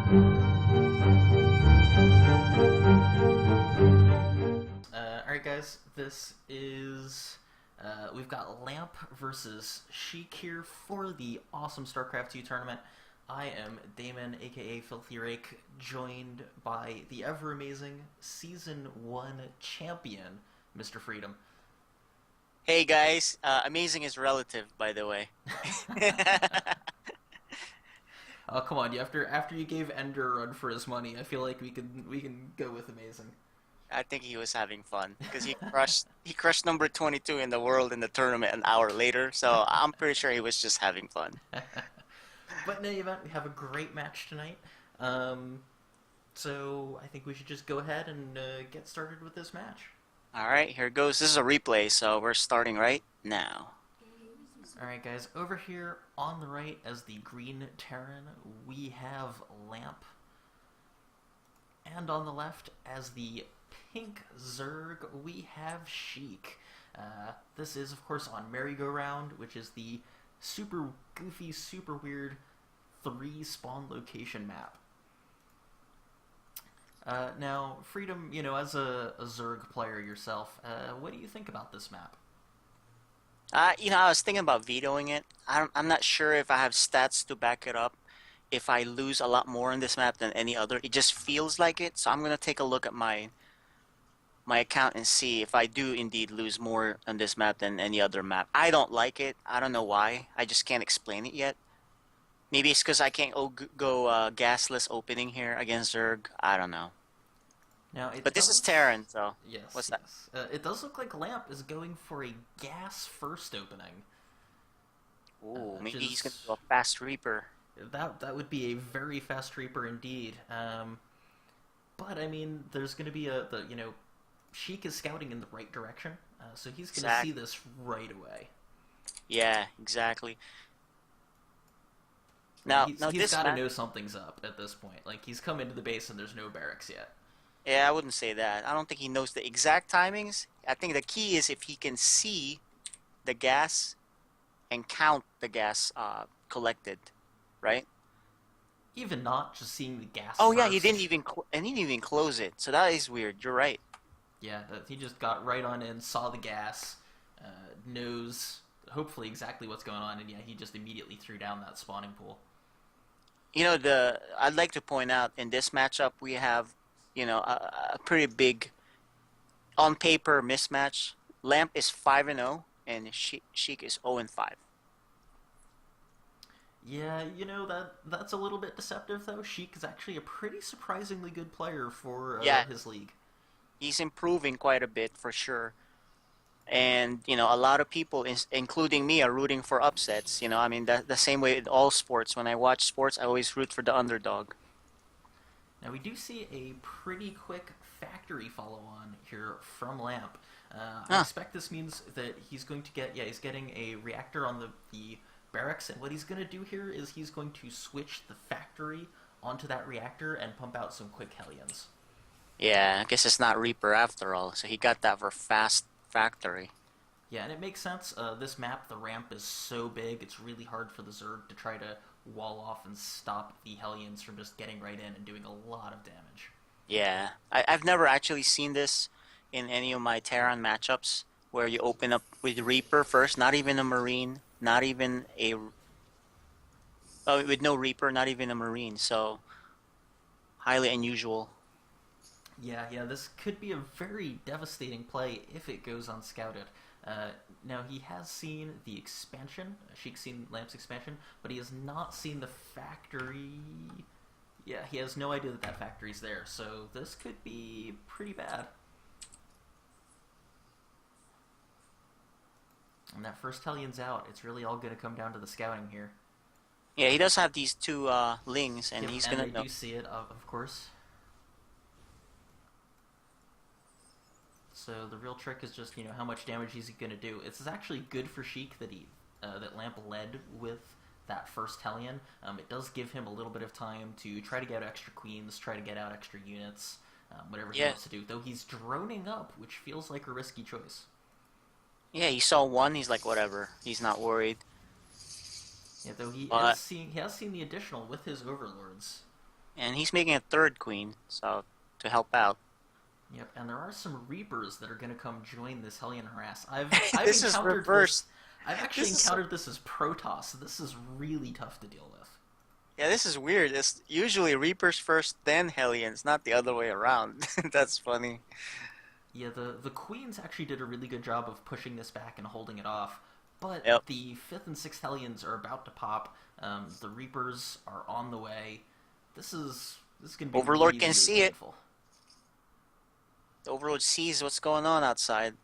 Alright guys, this is, we've got Lamp versus Sheik here for the awesome StarCraft 2 tournament. I am Damon, aka Filthy Rake, joined by the ever-amazing Season 1 champion, Mr. Freedom. Hey guys, amazing is relative, by the way. Oh come on, after you gave Ender a run for his money, I feel like we can go with amazing. I think he was having fun because he crushed number 22 in the world in the tournament an hour later. So I'm pretty sure he was just having fun. But in any event, we have a great match tonight. So I think we should just go ahead and get started with this match. All right, here goes. This is a replay, so we're starting right now. Alright guys, over here on the right as the green Terran, we have Lamp. And on the left as the pink Zerg, we have Sheik. This is of course on Merry-Go-Round, which is the super goofy, super weird 3 spawn location map. Now, Freedom, as a Zerg player yourself, what do you think about this map? I was thinking about vetoing it. I'm not sure if I have stats to back it up. If I lose a lot more in this map than any other, it just feels like it. So I'm gonna take a look at my account and see if I do indeed lose more on this map than any other map. I don't like it. I don't know why. I just can't explain it yet. Maybe it's because I can't go gasless opening here against Zerg. I don't know. Now, But this is Terran, so yes, what's that? yes. It does look like Lamp is going for a gas first opening. Ooh, maybe Which he's gonna is do a fast Reaper. that would be a very fast Reaper indeed. But I mean, there's going to be Sheik is scouting in the right direction, so he's going to see Exactly. this right away. Yeah, exactly. Yeah, Now, he's this got to map. know something's up at this point. Like he's come into the base and there's no barracks yet. Yeah, I wouldn't say that. I don't think he knows the exact timings. I think the key is if he can see the gas and count the gas collected, right? Even not just seeing the gas Oh yeah, he didn't first. even and he didn't even close it. So that is weird. You're right. Yeah, he just got right on in, saw the gas, knows hopefully exactly what's going on, and yeah, he just immediately threw down that spawning pool. I'd like to point out in this matchup we have, a pretty big on paper mismatch. Lamp is 5-0 and Sheik is 0-5. Yeah, that's a little bit deceptive though. Sheik is actually a pretty surprisingly good player for Yeah, his league. he's improving quite a bit for sure. And a lot of people, including me, are rooting for upsets. I mean, the same way in all sports. When I watch sports, I always root for the underdog. Now we do see a pretty quick factory follow-on here from Lamp. I Huh. expect this means that he's going to get, yeah, he's getting a reactor on the barracks, and what he's going to do here is he's going to switch the factory onto that reactor and pump out some quick Hellions. Yeah, I guess it's not Reaper after all. So he got that for fast factory. Yeah, and it makes sense. This map, the ramp is so big, it's really hard for the Zerg to try to wall off and stop the Hellions from just getting right in and doing a lot of damage. Yeah, I've never actually seen this in any of my Terran matchups where you open up with Reaper first, not even a Marine, not even a with no Reaper, not even a Marine. So highly unusual. Yeah, this could be a very devastating play if it goes unscouted. Now, he has seen the expansion, Sheik's seen Lamp's expansion, but he has not seen the factory. Yeah, he has no idea that that factory's there, so this could be pretty bad. And that first Hellion's out, it's really all going to come down to the scouting here. Yeah, he does have these two lings, and Yep, he's and gonna they know. do see it, of course. So the real trick is just, how much damage he's going to do. It's actually good for Sheik that that Lamp led with that first Hellion. It does give him a little bit of time to try to get extra queens, try to get out extra units, whatever he Yeah, wants to do. Though he's droning up, which feels like a risky choice. yeah, he saw one. He's like, whatever. He's not worried. Yeah, though But he has seen the additional with his overlords. And he's making a third queen, so to help out. Yep, and there are some Reapers that are going to come join this Hellion harass. I've This is encountered this. reversed. I've actually This is so, encountered this as Protoss. This is really tough to deal with. yeah, this is weird. It's usually Reapers first, then Hellions, not the other way around. That's funny. Yeah, the Queens actually did a really good job of pushing this back and holding it off, but Yep. the 5th and 6th Hellions are about to pop. The Reapers are on the way. This is going to be Overlord really, can really see it. painful. The Overlord sees what's going on outside.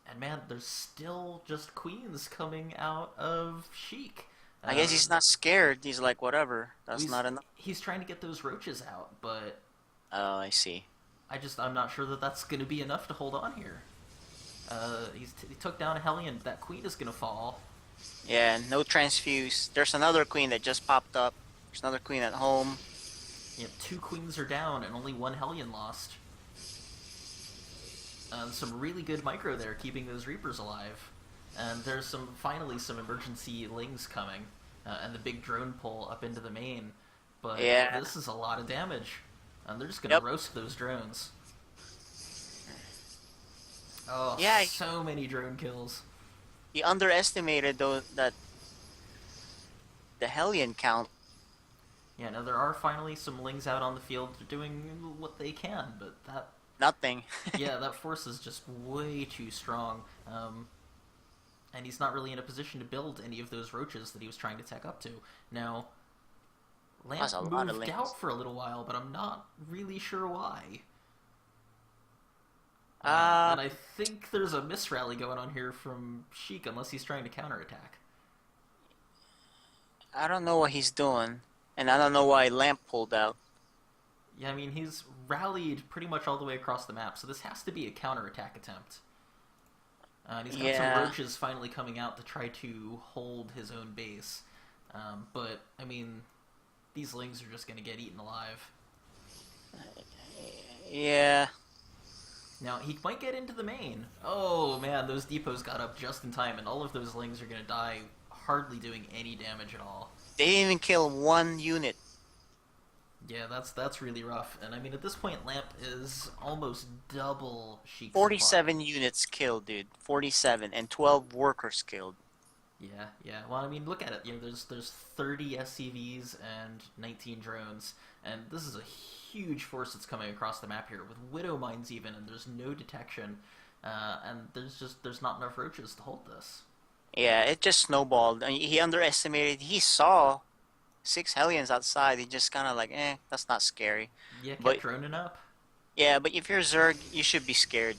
And man, there's still just Queens coming out of Sheik. I guess he's not scared. He's like, whatever. That's he's not enough. he's trying to get those roaches out, but Oh, I see. I'm not sure that that's going to be enough to hold on here. He took down a Hellion. That queen is going to fall. Yeah, no transfuse. There's another queen that just popped up. There's another queen at home. You know, 2 queens are down and only 1 Hellion lost. Some really good micro there, keeping those Reapers alive. And there's finally some emergency lings coming, and the big drone pull up into the main. But Yeah. this is a lot of damage, and they're just gonna Yep. roast those drones. Oh, Yeah. so many drone kills. He underestimated though that the Hellion count. Yeah, now there are finally some lings out on the field doing what they can, but Nothing. yeah, that force is just way too strong. And he's not really in a position to build any of those roaches that he was trying to tech up to. Now, Lamp That's a lot of moved lings. out for a little while, but I'm not really sure why. Uh, And I think there's a misrally going on here from Sheik, unless he's trying to counterattack. I don't know what he's doing, and I don't know why Lamp pulled out. Yeah, I mean, he's rallied pretty much all the way across the map, so this has to be a counterattack attempt. And he's got some Yeah. roaches finally coming out to try to hold his own base. But, I mean, these lings are just going to get eaten alive. Yeah. Now, he might get into the main. Oh, man, those depots got up just in time, and all of those lings are going to die, hardly doing any damage at all. They didn't even kill one unit. Yeah, that's really rough. And, I mean, at this point, Lamp is almost double Sheik's 47 units killed, dude. 47, and 12 workers killed. supply. Yeah. Well, I mean, look at it. You know, there's 30 SCVs and 19 drones, and this is a huge force that's coming across the map here with widow mines even, and there's no detection, and there's not enough roaches to hold this. Yeah, it just snowballed. I mean, he underestimated. He saw 6 Hellions outside. He just kind of like, that's not scary. Yeah, kept But droning up, yeah, but if you're Zerg, you should be scared.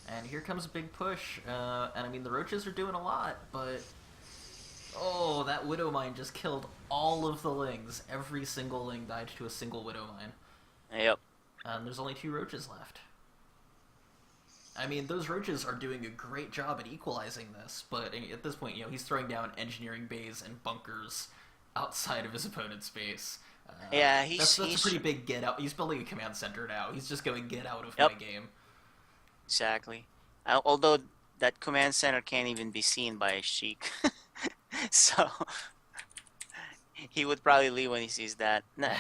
and here comes a big push. And I mean, the roaches are doing a lot, but oh, that widow mine just killed all of the lings. Every single ling died to a single widow mine. Yep. And there's only 2 roaches left. I mean, those roaches are doing a great job at equalizing this, but at this point, you know, he's throwing down engineering bays and bunkers outside of his opponent's base. Yeah, That's a pretty big get out. He's building a command center now. He's just going get out of Yep. my game. Exactly. Although that command center can't even be seen by a Sheik. So he would probably leave when he sees that. Nah.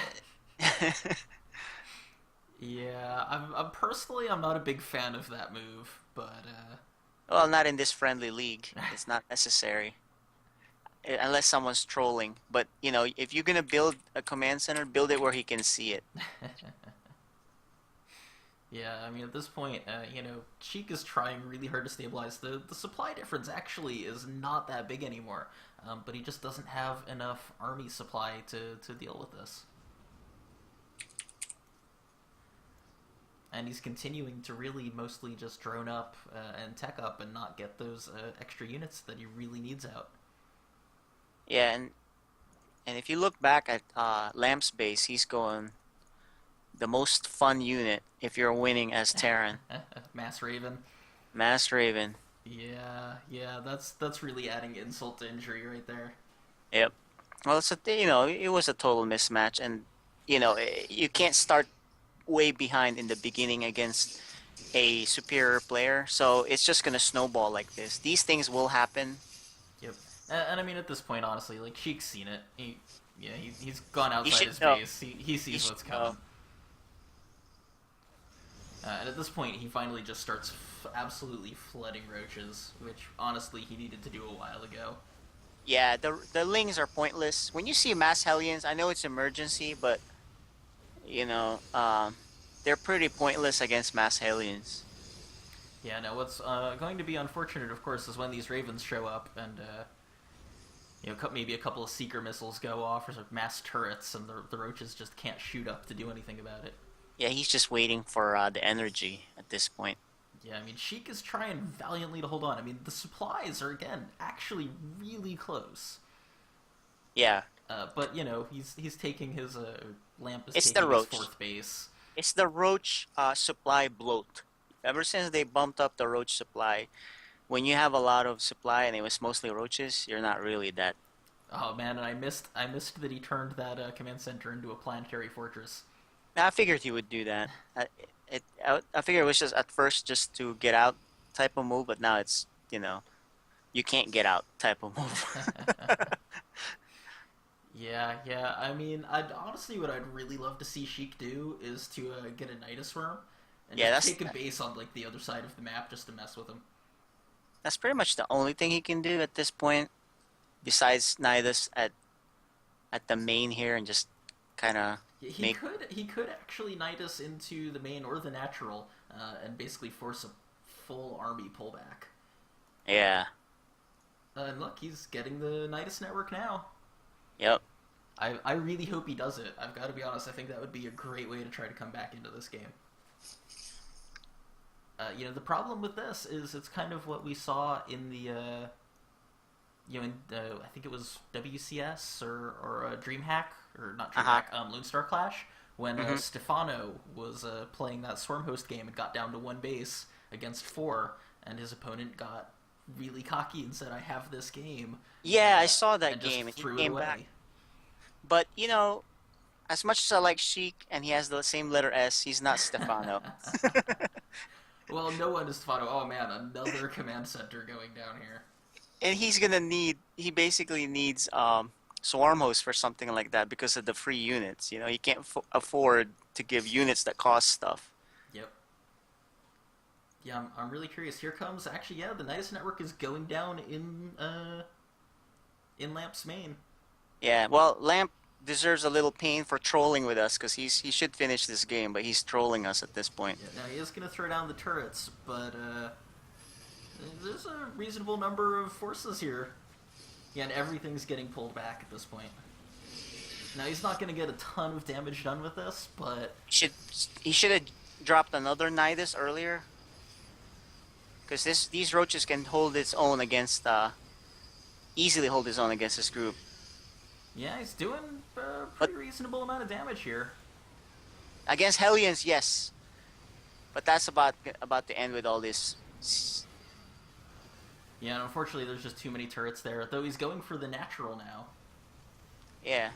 Yeah, I'm not a big fan of that move, but Well, not in this friendly league. It's not necessary. Unless someone's trolling. But, you know, if you're gonna build a command center, build it where he can see it. yeah, I mean, at this point, you know, Sheik is trying really hard to stabilize. The supply difference actually is not that big anymore, but he just doesn't have enough army supply to deal with this. And he's continuing to really mostly just drone up and tech up and not get those extra units that he really needs out. Yeah, and if you look back at Lamp's base, he's going the most fun unit if you're winning as Terran. Mass Raven. Mass Raven. Yeah, that's really adding insult to injury right there. Yep. Well, it was a total mismatch, and you can't start way behind in the beginning against a superior player, so it's just gonna snowball like this. These things will happen. Yep. And I mean, at this point, honestly, like, Sheik's seen it. Yeah, he's gone He outside should his know. base. He He sees should what's know. coming. And at this point, he finally just starts absolutely flooding roaches, which honestly he needed to do a while ago. Yeah, the lings are pointless. When you see mass hellions, I know it's emergency, but you know, they're pretty pointless against mass hellions. Yeah, no, what's going to be unfortunate, of course, is when these ravens show up and, maybe a couple of seeker missiles go off or mass turrets, and the roaches just can't shoot up to do anything about it. Yeah, he's just waiting for the energy at this point. Yeah, I mean, Sheik is trying valiantly to hold on. I mean, the supplies are, again, actually really close. Yeah, But, he's taking his, Lamp is it's the taking his roach. fourth base. It's the roach supply bloat. Ever since they bumped up the roach supply, when you have a lot of supply and it was mostly roaches, you're not really that. Oh man, and I missed that he turned that command center into a planetary fortress. I figured he would do that. I figured it was just at first just to get out type of move, but now it's you can't get out type of move. Yeah, yeah. I mean, what I'd really love to see Sheik do is to get a Nidus worm and Yeah, just take a base on like the other side of the map just to mess with him. that's pretty much the only thing he can do at this point, besides Nidus at the main here and just kind of He make. could actually Nidus into the main or the natural and basically force a full army pullback. Yeah. And look, he's getting the Nidus network now. Yep. I really hope he does it. I've got to be honest. I think that would be a great way to try to come back into this game. The problem with this is it's kind of what we saw in the, I think it was WCS or DreamHack, or not DreamHack, Lone Star Clash, when Stefano was playing that Swarmhost game and got down to one base against four, and his opponent got really cocky and said, "I have this game." Yeah, I saw that and just game and he threw it came away. back. But as much as I like Sheik and he has the same letter S, he's not Stefano. Well, no one is Stefano. Oh man, another command center going down here. And he basically needs swarm host for something like that because of the free units. He can't afford to give units that cost stuff. Yep. Yeah, I'm really curious. Here comes actually, yeah, the Nidus network is going down in Lamp's main. Yeah, well, Lamp deserves a little pain for trolling with us because he should finish this game, but he's trolling us at this point. Yeah, now he is going to throw down the turrets, but there's a reasonable number of forces here. Yeah, and everything's getting pulled back at this point. Now he's not going to get a ton of damage done with this, but He should have dropped another Nidus earlier, because these roaches can hold its own against easily hold its own against this group. yeah, he's doing a But pretty reasonable amount of damage here. against Hellions, yes, but that's about to end with all this. Yeah, and unfortunately there's just too many turrets there, though he's going for the natural now. Yeah,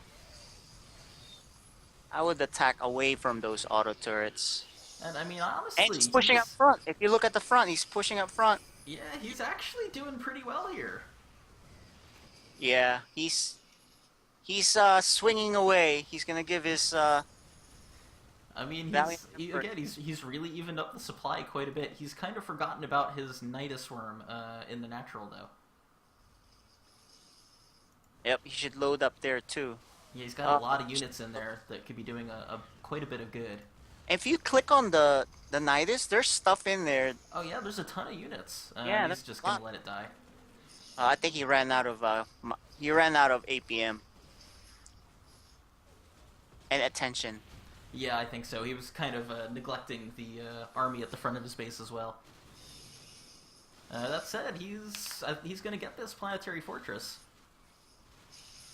I would attack away from those auto turrets. And I mean, And honestly, he's pushing up front. If you look at the front, he's pushing up front. yeah, he's actually doing pretty well here. Yeah, he's swinging away. He's gonna give his I mean, valiant effort. again, he's really evened up the supply quite a bit. He's kind of forgotten about his Nidus worm in the natural, though. Yep, he should load up there too. Yeah, he's got a lot of units in there that could be doing a quite a bit of good. If you click on the Nidus, there's stuff in there. Oh yeah, there's a ton of units. Yeah, He's that's just a lot. gonna let it die. I think he ran out of APM and attention. Yeah, I think so. He was kind of neglecting the army at the front of his base as well. That said, he's gonna get this planetary fortress.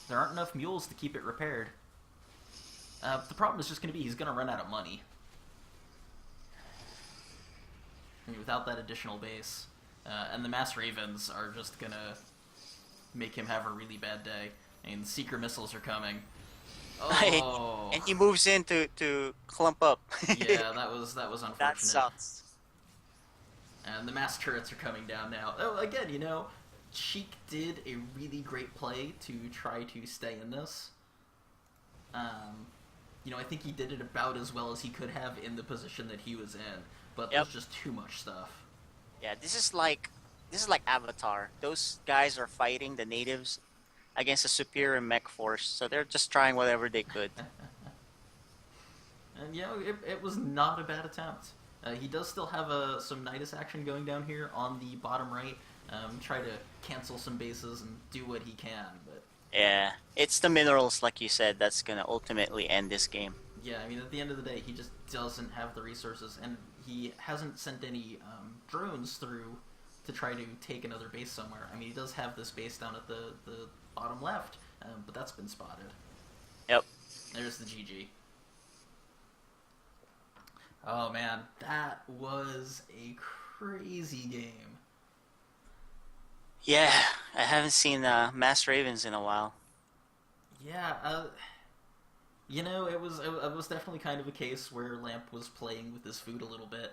There aren't enough mules to keep it repaired. The problem is just gonna be he's gonna run out of money. I mean, without that additional base. And the mass ravens are just gonna make him have a really bad day. I mean, the seeker missiles are coming. Oh, And he moves in to clump up. yeah, that was unfortunate. That sucks. And the mass turrets are coming down now. Oh, again, Sheik did a really great play to try to stay in this. I think he did it about as well as he could have in the position that he was in, but Yep. there's just too much stuff. Yeah, this is like Avatar. Those guys are fighting the natives against a superior mech force, so they're just trying whatever they could. And it was not a bad attempt. He does still have some Nidus action going down here on the bottom right. Try to cancel some bases and do what he can, but Yeah, it's the minerals, like you said, that's gonna ultimately end this game. yeah, I mean, at the end of the day, he just doesn't have the resources, and he hasn't sent any drones through to try to take another base somewhere. I mean, he does have this base down at the bottom left, but that's been spotted. Yep. There's the GG. Oh man, that was a crazy game. Yeah, I haven't seen Mass Ravens in a while. Yeah, it was definitely kind of a case where Lamp was playing with his food a little bit.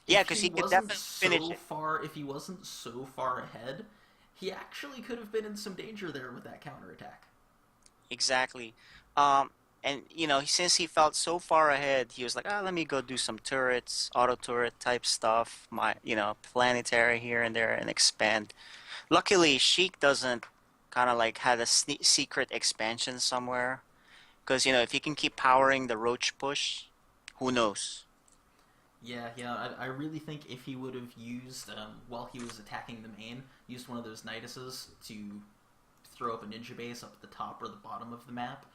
Yeah, If because he he could wasn't definitely finish so it. far, if he wasn't so far ahead, he actually could have been in some danger there with that counterattack. Exactly. Um, and since he felt so far ahead, he was like, "Ah, let me go do some turrets, auto turret type stuff, planetary here and there, and expand." Luckily, Sheik doesn't kind of like had a secret expansion somewhere, because if you can keep powering the roach push, who knows? Yeah. I really think if he would have used, while he was attacking the main, used one of those Niduses to throw up a ninja base up at the top or the bottom of the map,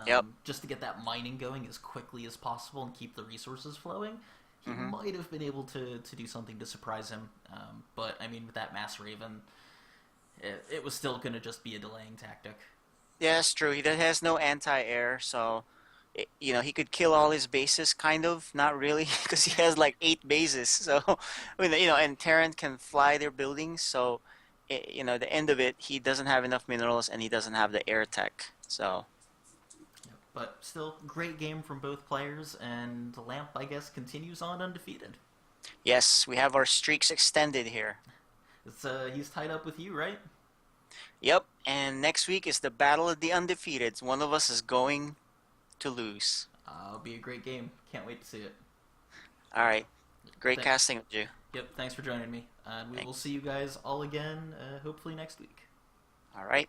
Yep. just to get that mining going as quickly as possible and keep the resources flowing, he hmm might have been able to do something to surprise him. But, I mean, with that Mass Raven, it was still going to just be a delaying tactic. Yeah, that's true. He has no anti-air, so he could kill all his bases, kind of, not really, because he has like 8 bases. So, I mean, and Terran can fly their buildings, so the end of it, he doesn't have enough minerals and he doesn't have the air tech. So, Yep. But still, great game from both players, and Lamp, I guess, continues on undefeated. yes, we have our streaks extended here. He's tied up with you, right? Yep, and next week is the Battle of the Undefeateds. One of us is going to lose. It'll be a great game. Can't wait to see it. All right, great Th- casting with you. yep, thanks for joining me. And we will Thanks. see you guys all again, hopefully next week. All right.